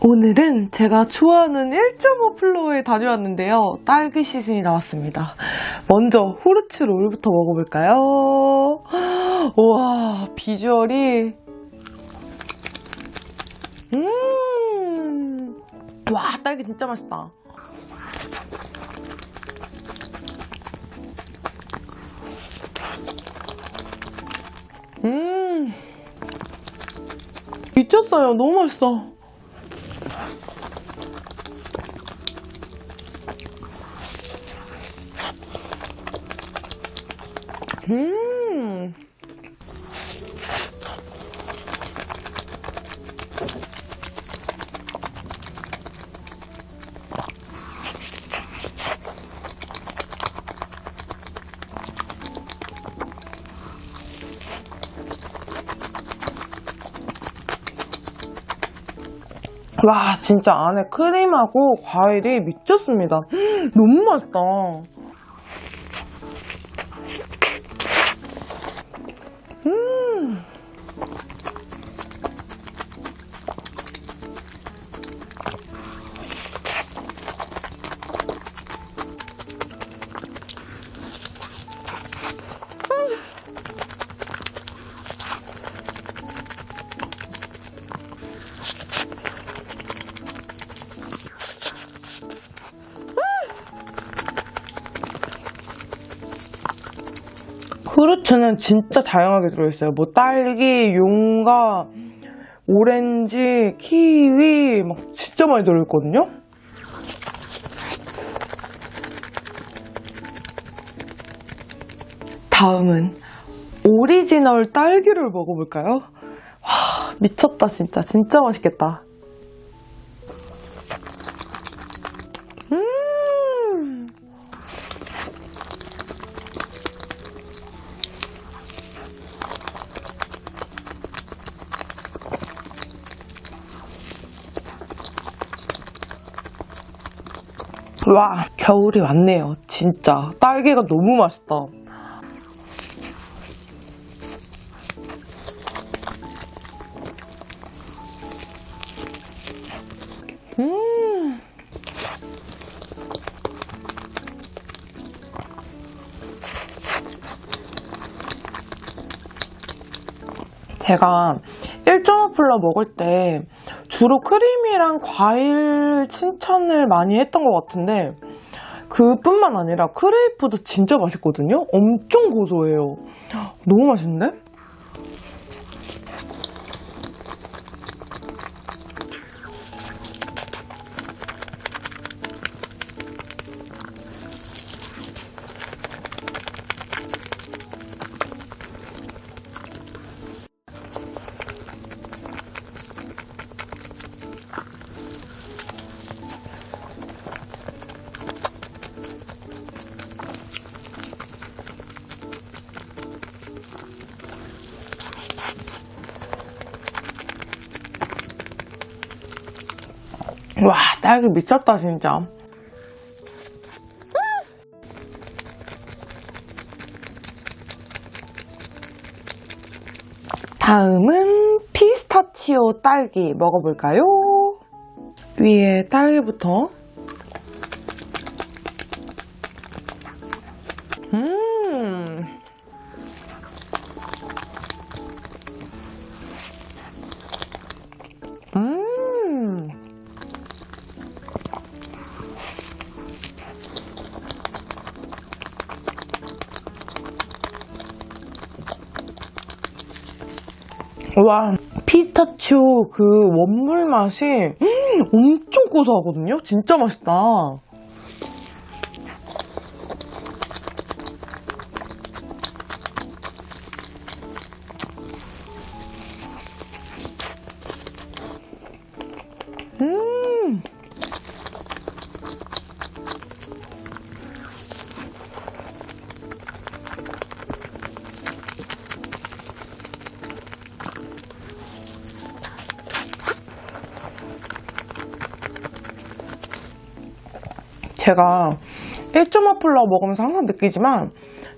오늘은 제가 좋아하는 1.5플로어에 다녀왔는데요. 딸기 시즌이 나왔습니다. 먼저 후르츠 롤부터 먹어볼까요? 우와, 비주얼이 와, 딸기 진짜 맛있다. 미쳤어요. 너무 맛있어. 와, 진짜 안에 크림하고 과일이 미쳤습니다. 너무 맛있다. 후르츠는 진짜 다양하게 들어있어요. 뭐 딸기, 용과, 오렌지, 키위 막 진짜 많이 들어있거든요. 다음은 오리지널 딸기를 먹어볼까요? 와, 미쳤다 진짜. 진짜 맛있겠다. 와, 겨울이 왔네요. 진짜 딸기가 너무 맛있다. 제가 1.5플러 먹을 때 주로 크림이랑 과일 칭찬을 많이 했던 것 같은데 그뿐만 아니라 크레이프도 진짜 맛있거든요? 엄청 고소해요. 너무 맛있는데? 와, 딸기 미쳤다 진짜. 다음은 피스타치오 딸기 먹어볼까요? 위에 딸기부터. 와, 피스타치오 그 원물 맛이 엄청 고소하거든요? 진짜 맛있다. 제가 1.5플러 먹으면서 항상 느끼지만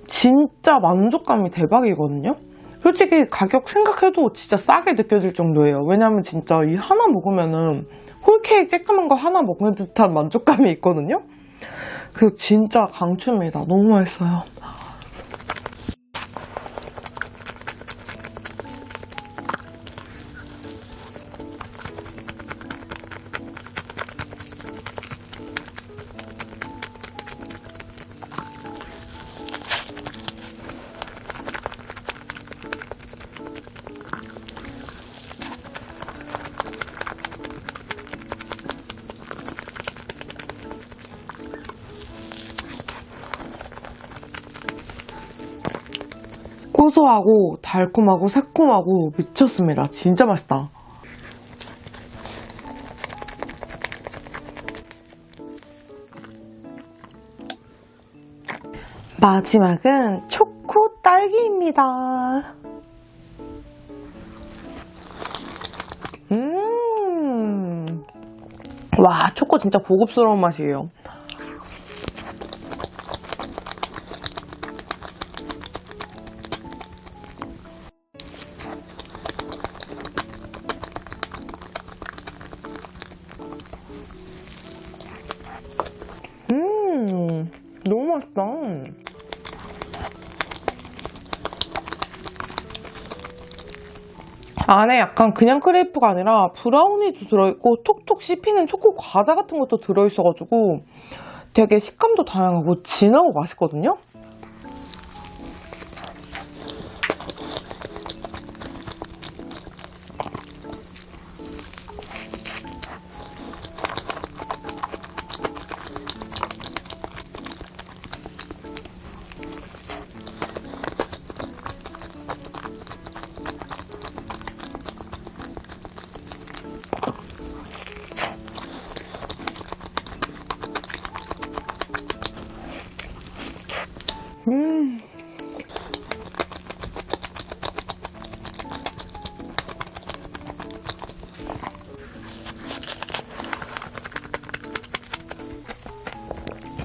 진짜 만족감이 대박이거든요. 솔직히 가격 생각해도 진짜 싸게 느껴질 정도예요. 왜냐면 진짜 이 하나 먹으면은 홀케이크 쬐끄만 거 하나 먹는 듯한 만족감이 있거든요. 그리고 진짜 강추입니다. 너무 맛있어요. 고소하고 달콤하고 새콤하고 미쳤습니다. 진짜 맛있다. 마지막은 초코 딸기입니다. 와, 초코 진짜 고급스러운 맛이에요. 너무 맛있다. 안에 약간 그냥 크레이프가 아니라 브라우니도 들어있고 톡톡 씹히는 초코 과자 같은 것도 들어있어가지고 되게 식감도 다양하고 진하고 맛있거든요?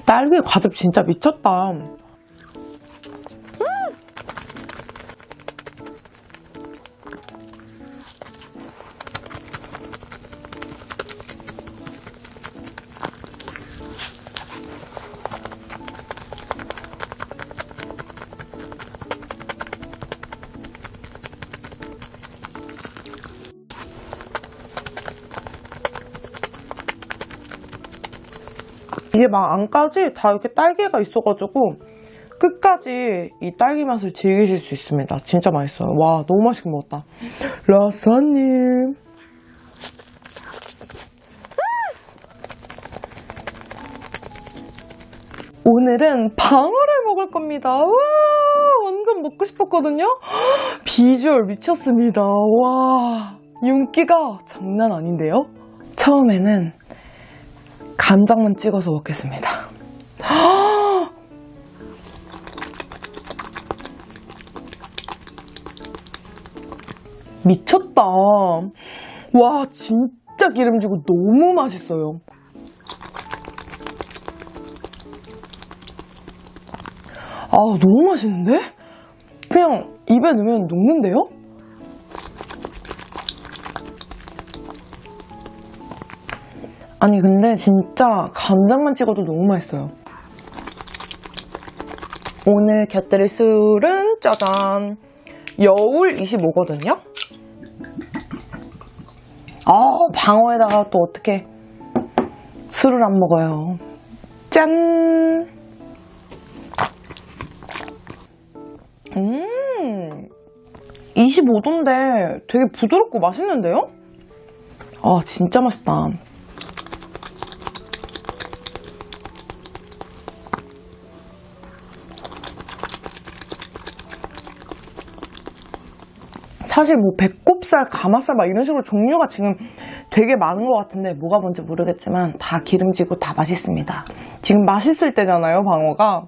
딸기 과즙 진짜 미쳤다. 이게 막 안까지 다 이렇게 딸기가 있어가지고 끝까지 이 딸기 맛을 즐기실 수 있습니다. 진짜 맛있어요. 와, 너무 맛있게 먹었다. 라사님. 오늘은 방어를 먹을 겁니다. 와, 완전 먹고 싶었거든요. 비주얼 미쳤습니다. 와, 윤기가 장난 아닌데요? 처음에는 간장만 찍어서 먹겠습니다. 미쳤다. 와, 진짜 기름지고 너무 맛있어요. 아, 너무 맛있는데? 그냥 입에 넣으면 녹는데요? 아니, 근데 진짜 간장만 찍어도 너무 맛있어요. 오늘 곁들일 술은 짜잔! 여울 25거든요? 방어에다가 또 어떻게 술을 안 먹어요. 짠! 25도인데 되게 부드럽고 맛있는데요? 아, 진짜 맛있다. 사실 뭐 배꼽살, 가마살 막 이런 식으로 종류가 지금 되게 많은 것 같은데 뭐가 뭔지 모르겠지만 다 기름지고 다 맛있습니다. 지금 맛있을 때잖아요, 방어가.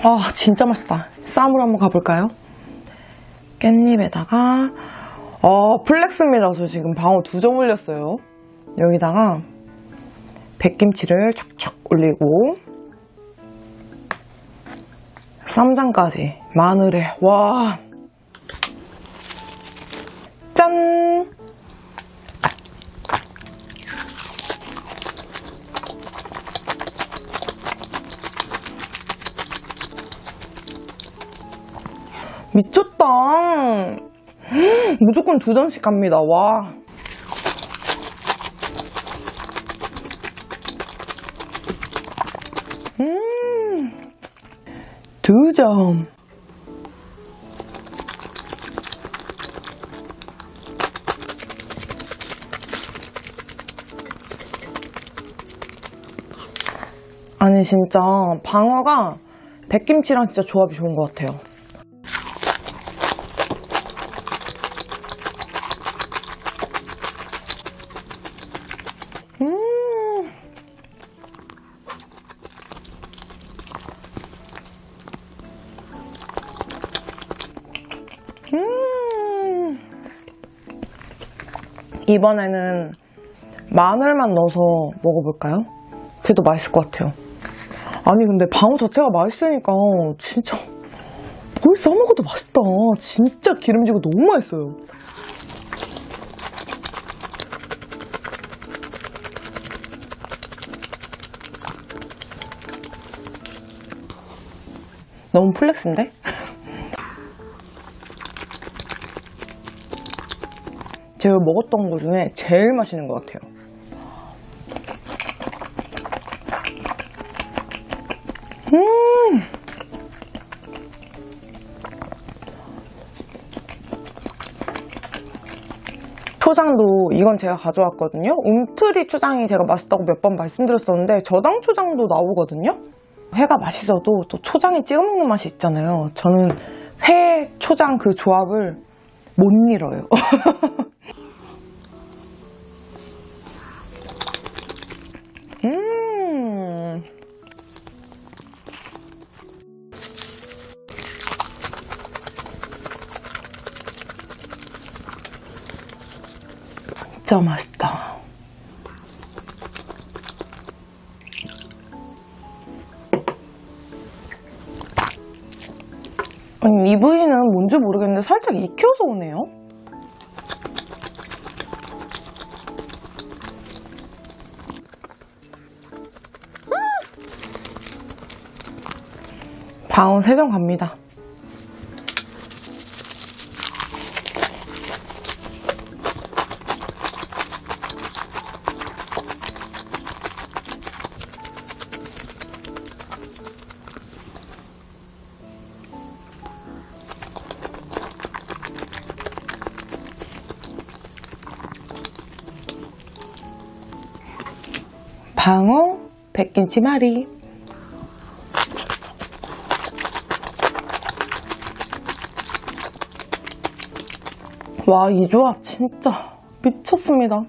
아, 진짜 맛있다. 쌈으로 한번 가볼까요? 깻잎에다가 플렉스입니다. 저 지금 방어 2점 올렸어요. 여기다가 백김치를 촉촉 올리고 쌈장까지 마늘에 와 짠! 미쳤다. 무조건 2점씩 갑니다. 와. 음. 2점. 아니 진짜 방어가 백김치랑 진짜 조합이 좋은 것 같아요. 이번에는 마늘만 넣어서 먹어볼까요? 그게 더 맛있을 것 같아요. 아니 근데 방어 자체가 맛있으니까 진짜 뭘 써먹어도 맛있다. 진짜 기름지고 너무 맛있어요. 너무 플렉스인데? 제가 먹었던 거 중에 제일 맛있는 것 같아요. 초장도 이건 제가 가져왔거든요. 움트리 초장이 제가 맛있다고 몇 번 말씀드렸었는데 저당 초장도 나오거든요. 회가 맛있어도 또 초장에 찍어 먹는 맛이 있잖아요. 저는 회, 초장 그 조합을 못 잃어요. 진짜 맛있다. 아니, 이 부위는 뭔지 모르겠는데 살짝 익혀서 오네요. 방어 3점 갑니다. 방어, 백김치 말이. 와, 이 조합 진짜 미쳤습니다.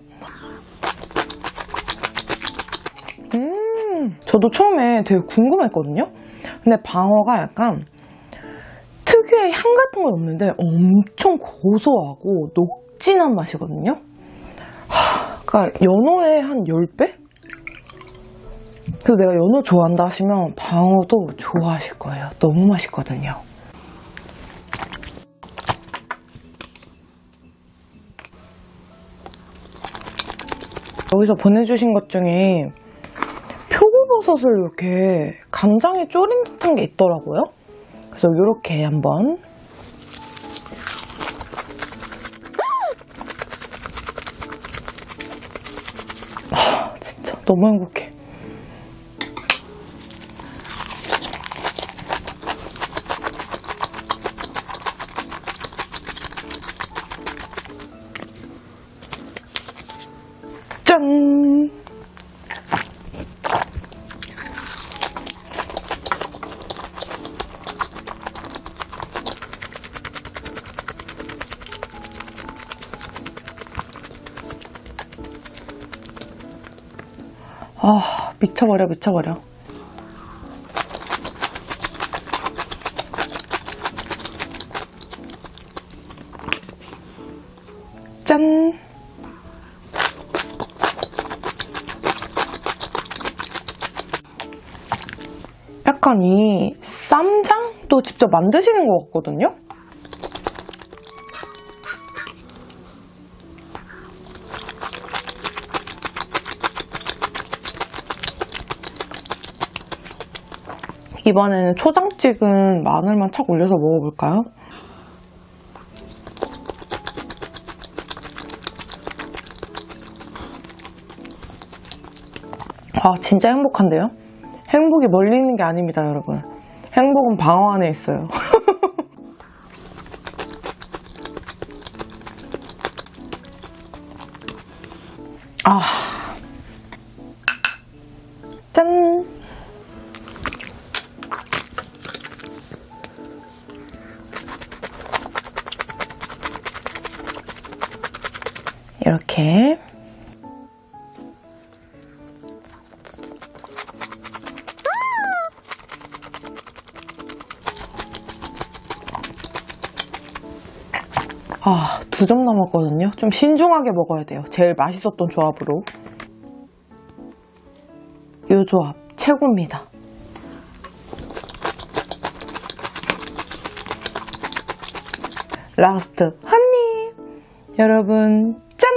저도 처음에 되게 궁금했거든요. 근데 방어가 약간 특유의 향 같은 건 없는데 엄청 고소하고 녹진한 맛이거든요. 그러니까 연어의 한 10배? 그래서 내가 연어 좋아한다 하시면 방어도 좋아하실 거예요. 너무 맛있거든요. 여기서 보내주신 것 중에 표고버섯을 이렇게 간장에 졸인 듯한 게 있더라고요. 그래서 이렇게 한번 진짜 너무 행복해. 짠! 아, 미쳐버려, 미쳐버려. 짠! 약간 이 쌈장 이것도 직접 만드시는 것 같거든요? 이번에는 초장 찍은 마늘만 착 올려서 먹어볼까요? 아, 진짜 행복한데요? 행복이 멀리 있는 게 아닙니다, 여러분. 행복은 방어 안에 있어요. 아, 짠! 이렇게 아, 2점 남았거든요. 좀 신중하게 먹어야 돼요. 제일 맛있었던 조합으로. 이 조합 최고입니다. 라스트 한 입! 여러분, 짠!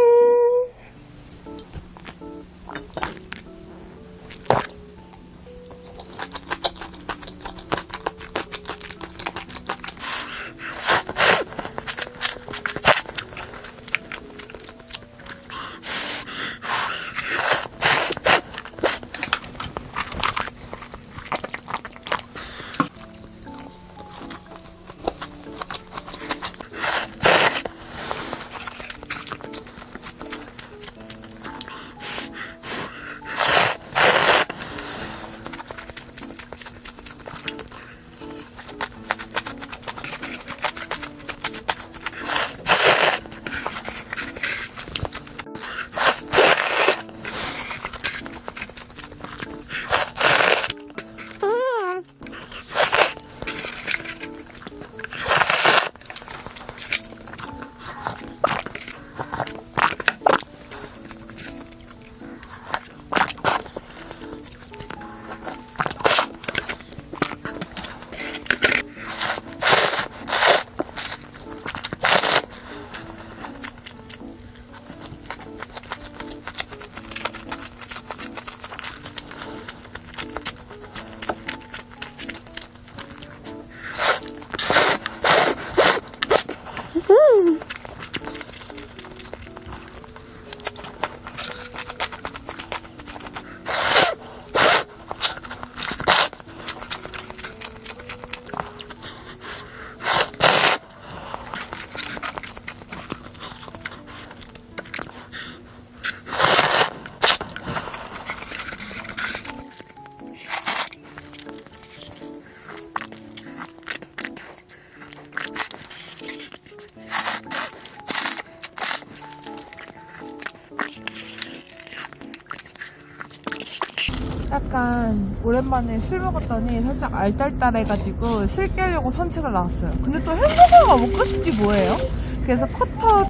약간 오랜만에 술 먹었더니 살짝 알딸딸해가지고 술 깨려고 산책을 나왔어요. 근데 또 햄버거가 먹고 싶지 뭐예요? 그래서 쿼터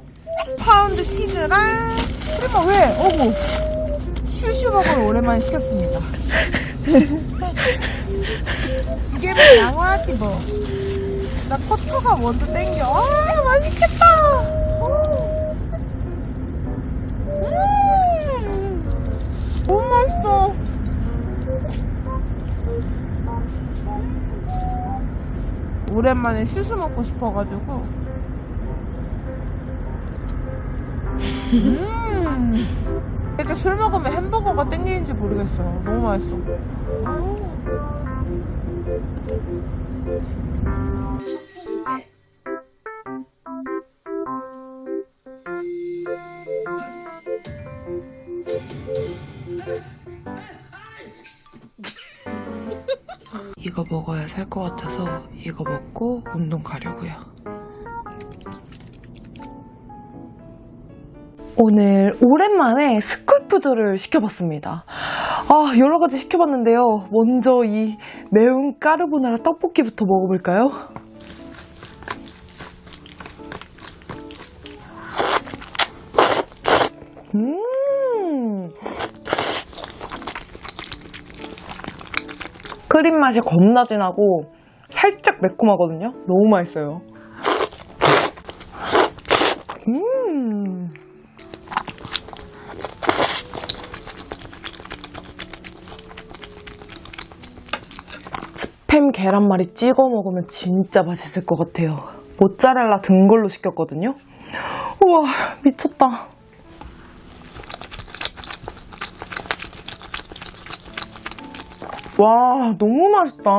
파운드 치즈랑 설마 왜? 어구 슈슈버거를 오랜만에 시켰습니다. 2개면 양호하지 뭐. 나 쿼터가 먼저 땡겨. 아 맛있겠다. 너무 맛있어. 오랜만에 슈슈 먹고 싶어가지고 이렇게 술 먹으면 햄버거가 땡기는지 모르겠어. 너무 맛있어. 이거 먹어야 살 것 같아서 이거 먹고 운동 가려고요. 오늘 오랜만에 스쿨푸드를 시켜봤습니다. 아, 여러 가지 시켜봤는데요. 먼저 이 매운 까르보나라 떡볶이부터 먹어볼까요? 크림 맛이 겁나 진하고 살짝 매콤하거든요. 너무 맛있어요. 스팸 계란말이 찍어 먹으면 진짜 맛있을 것 같아요. 모짜렐라 든 걸로 시켰거든요. 우와, 미쳤다. 와, 너무 맛있다.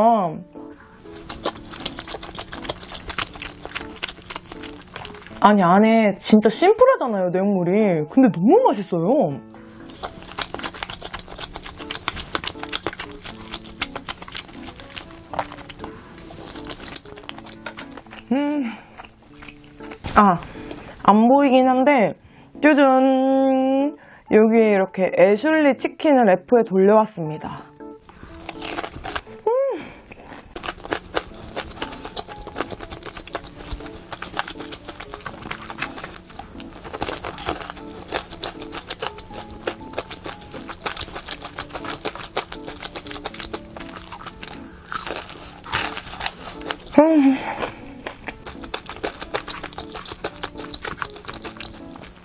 아니, 안에 진짜 심플하잖아요, 내용물이. 근데 너무 맛있어요. 아, 안 보이긴 한데, 짜잔! 여기에 이렇게 애슐리 치킨을 F에 돌려왔습니다.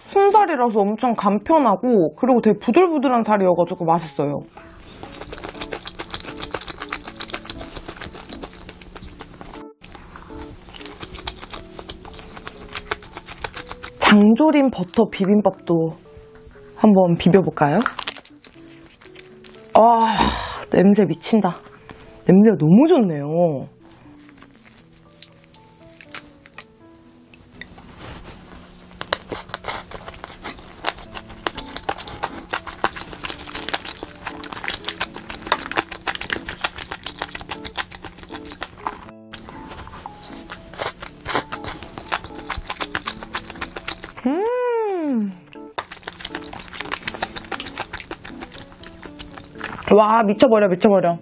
순살이라서 엄청 간편하고 그리고 되게 부들부들한 살이어가지고 맛있어요. 장조림 버터 비빔밥도 한번 비벼볼까요? 아, 냄새 미친다. 냄새가 너무 좋네요. 와, 미쳐버려, 미쳐버려.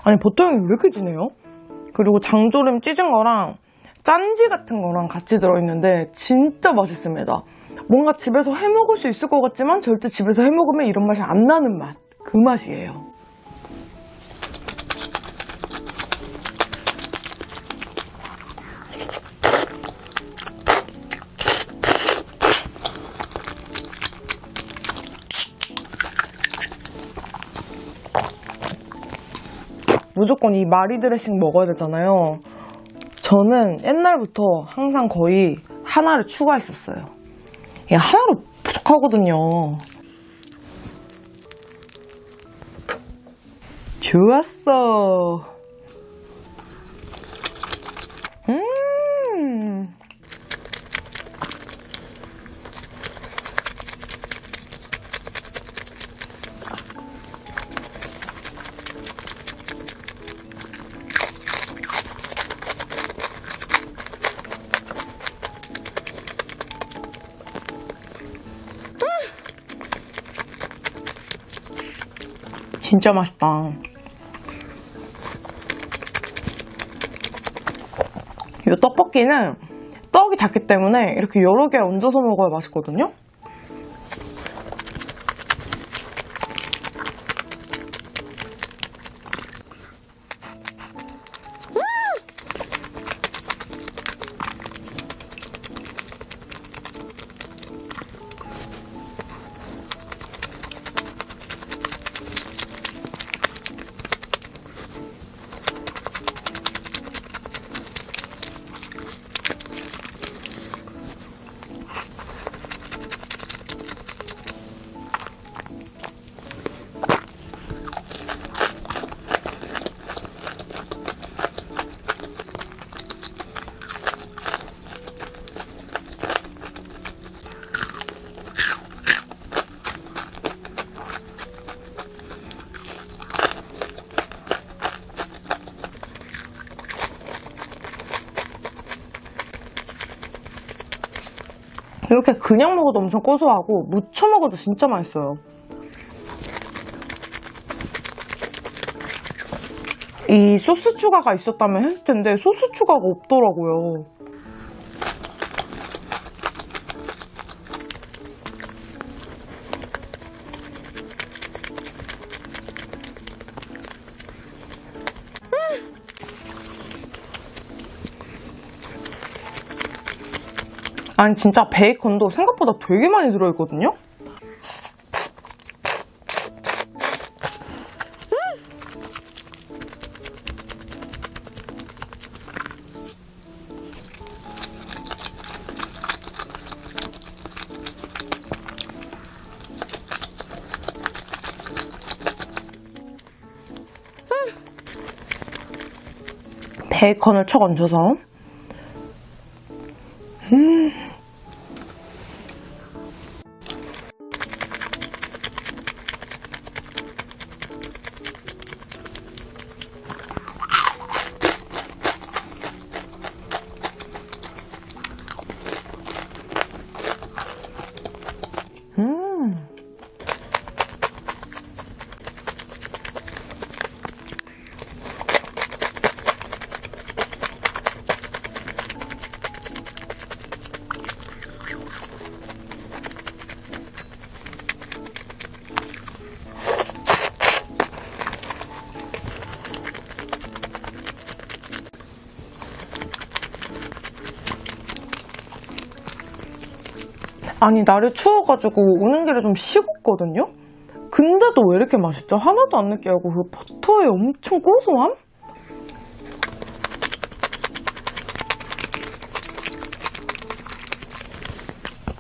아니, 버터향이 왜 이렇게 진해요? 그리고 장조림 찢은 거랑 짠지 같은 거랑 같이 들어있는데 진짜 맛있습니다. 뭔가 집에서 해먹을 수 있을 것 같지만 절대 집에서 해먹으면 이런 맛이 안 나는 맛. 그 맛이에요. 무조건 이 마리 드레싱 먹어야 되잖아요. 저는 옛날부터 항상 거의 하나를 추가했었어요. 이게 하나로 부족하거든요. 좋았어. 진짜 맛있다. 이 떡볶이는 떡이 작기 때문에 이렇게 여러 개 얹어서 먹어야 맛있거든요. 이렇게 그냥 먹어도 엄청 고소하고 무쳐 먹어도 진짜 맛있어요. 이 소스 추가가 있었다면 했을 텐데 소스 추가가 없더라고요. 아니 진짜 베이컨도 생각보다 되게 많이 들어있거든요? 베이컨을 척 얹어서 아니 날이 추워가지고 오는 길에 좀 식었거든요? 근데도 왜 이렇게 맛있죠? 하나도 안 느끼하고 그 버터의 엄청 고소함?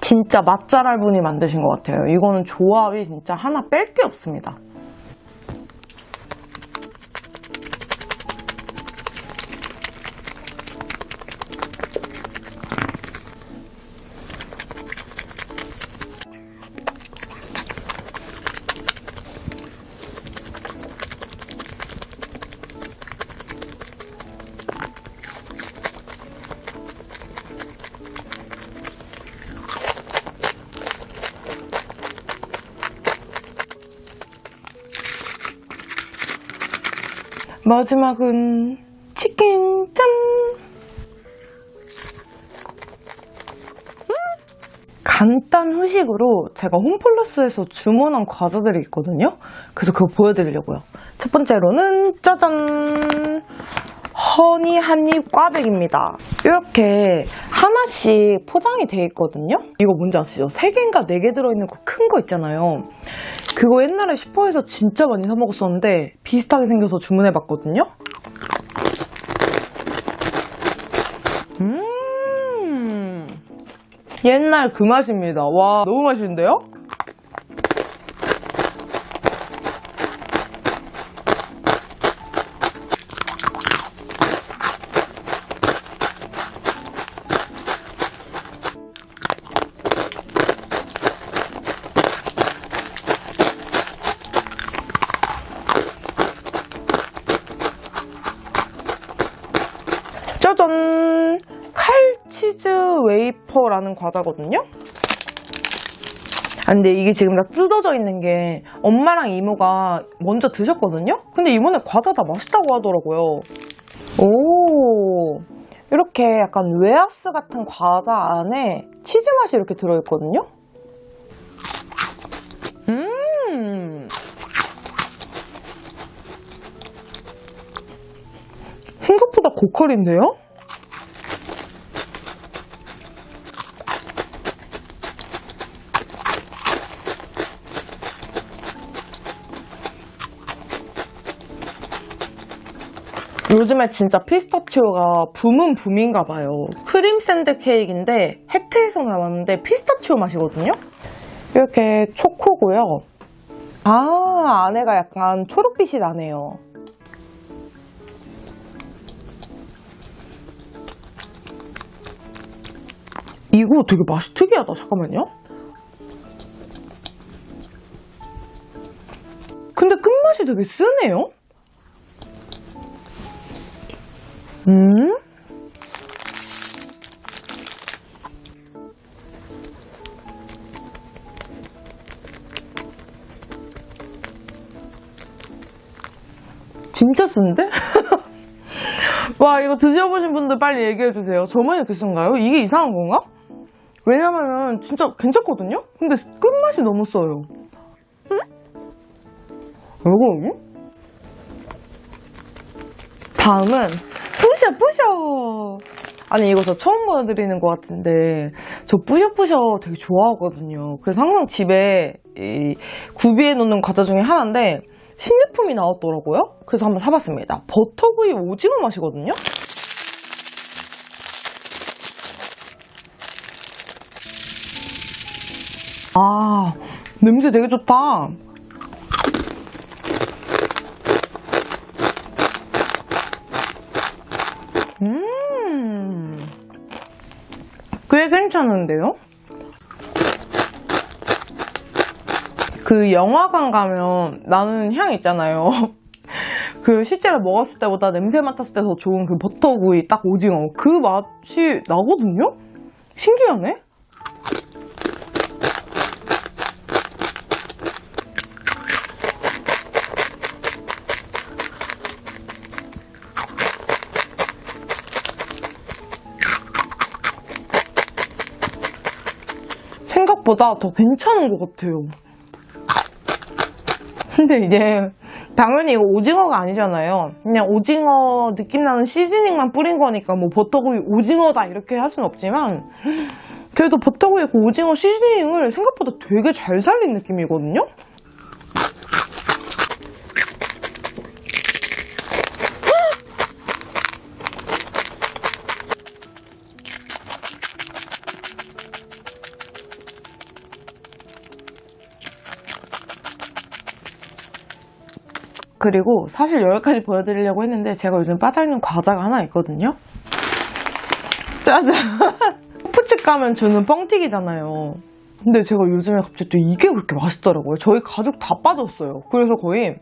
진짜 맛잘알 분이 만드신 것 같아요. 이거는 조합이 진짜 하나 뺄 게 없습니다. 마지막은 치킨 짠! 간단 후식으로 제가 홈플러스에서 주문한 과자들이 있거든요. 그래서 그거 보여드리려고요. 첫 번째로는 짜잔! 허니 한입 꽈배기입니다. 이렇게 하나씩 포장이 돼 있거든요. 이거 뭔지 아시죠? 3개인가 4개 들어있는 거 큰 거 있잖아요. 그거 옛날에 슈퍼에서 진짜 많이 사 먹었었는데 비슷하게 생겨서 주문해봤거든요. 옛날 그 맛입니다. 와, 너무 맛있는데요? 짜잔! 칼치즈 웨이퍼라는 과자거든요? 아, 근데 이게 지금 다 뜯어져 있는 게 엄마랑 이모가 먼저 드셨거든요? 근데 이번에 과자 다 맛있다고 하더라고요. 오, 이렇게 약간 웨하스 같은 과자 안에 치즈 맛이 이렇게 들어있거든요? 생각보다 고퀄인데요? 요즘에 진짜 피스타치오가 붐은 붐인가 봐요. 크림 샌드 케이크인데 혜태에서 나왔는데 피스타치오 맛이거든요? 이렇게 초코고요. 아, 안에가 약간 초록빛이 나네요. 이거 되게 맛이 특이하다. 잠깐만요. 근데 끝맛이 되게 쓰네요? 진짜 쓴데? 와, 이거 드셔보신 분들 빨리 얘기해주세요. 저만 이렇게 쓴가요? 이게 이상한 건가? 왜냐면은 진짜 괜찮거든요? 근데 끝맛이 너무 써요. 이거? 다음은 뿌셔! 아니 이거 저 처음 보여드리는 것 같은데 저 뿌셔뿌셔 되게 좋아하거든요. 그래서 항상 집에 이 구비해 놓는 과자 중에 하나인데 신제품이 나왔더라고요. 그래서 한번 사봤습니다. 버터구이 오징어 맛이거든요. 아, 냄새 되게 좋다. 꽤 괜찮은데요? 그 영화관 가면 나는 향 있잖아요. 그 실제로 먹었을 때보다 냄새 맡았을 때 더 좋은 그 버터구이 딱 오징어 그 맛이 나거든요? 신기하네? 생각보다 더 괜찮은 것 같아요. 근데 이제 당연히 이거 오징어가 아니잖아요. 그냥 오징어 느낌 나는 시즈닝만 뿌린 거니까 뭐 버터구이 오징어다 이렇게 할 순 없지만 그래도 버터구이 그 오징어 시즈닝을 생각보다 되게 잘 살린 느낌이거든요. 그리고 사실 여기까지 보여드리려고 했는데 제가 요즘 빠져있는 과자가 하나 있거든요. 짜잔! 푸치 가면 주는 뻥튀기잖아요. 근데 제가 요즘에 갑자기 또 이게 그렇게 맛있더라고요. 저희 가족 다 빠졌어요. 그래서 거의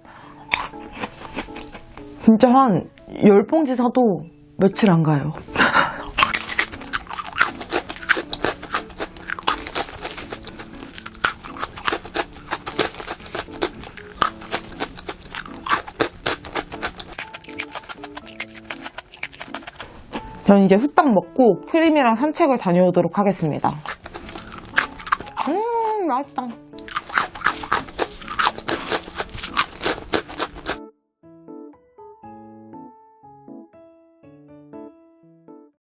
진짜 한 10봉지 사도 며칠 안 가요. 전 이제 후딱 먹고 크림이랑 산책을 다녀오도록 하겠습니다. 맛있다.